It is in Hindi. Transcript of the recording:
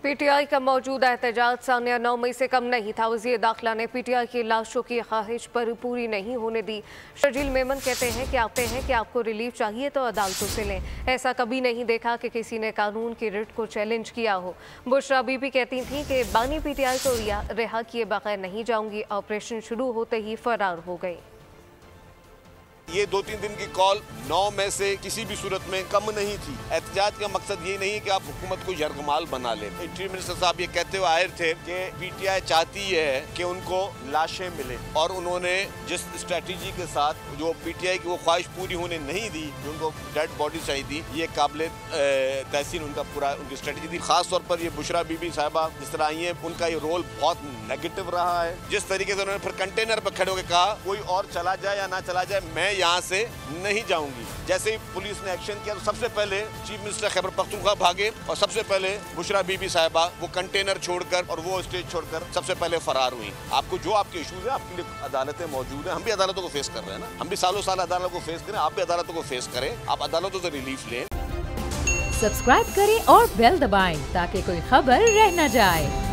पीटीआई का मौजूदा एहतजाज सानिया 9 मई से कम नहीं था। वज़ीर दाखिला ने पीटीआई की लाशों की ख्वाहिश पर पूरी नहीं होने दी। शर्जील मेमन कहते हैं कि आपको रिलीफ चाहिए तो अदालतों से लें। ऐसा कभी नहीं देखा कि किसी ने कानून की रिट को चैलेंज किया हो। बुशरा बीबी कहती थीं कि बानी पीटीआई को रिहा किए बगैर नहीं जाऊंगी। ऑपरेशन शुरू होते ही फरार हो गई। ये 2-3 दिन की कॉल 9 में से किसी भी सूरत में कम नहीं थी। एहतजाज का मकसद ये नहीं कि आप हुकूमत को यरगमाल बना लें। चीफ मिनिस्टर साहब ये कहते हुए आए थे कि पीटीआई चाहती है कि उनको लाशें मिले, और उन्होंने जिस स्ट्रेटजी के साथ जो पीटीआई की वो ख्वाहिश पूरी होने नहीं दी, जो उनको डेड बॉडी चाहिए थी, ये काबिल तहसीन उनकी स्ट्रेटजी थी। खास तौर पर ये बुशरा बीबी साहिबा जिस तरह आई है, उनका ये रोल बहुत नेगेटिव रहा है। जिस तरीके से उन्होंने फिर कंटेनर पर खड़े होकर कहा कोई और चला जाए या ना चला जाए, मैं यहाँ से नहीं जाऊंगी। जैसे ही पुलिस ने एक्शन किया तो सबसे पहले चीफ मिनिस्टर खैबर पख्तूनख्वा भागे, और सबसे पहले बुशरा बीबी साहिबा वो कंटेनर छोड़कर और वो स्टेज छोड़कर सबसे पहले फरार हुई। आपको जो आपके इश्यूज है, आपके लिए अदालतें मौजूद हैं। हम भी अदालतों को फेस कर रहे हैं ना, हम भी सालों साल अदालतों को फेस करें, आप भी अदालतों को फेस करें। आप अदालतों से रिलीफ लें। सब्सक्राइब करें और बेल दबाएं ताकि कोई खबर रह न जाए।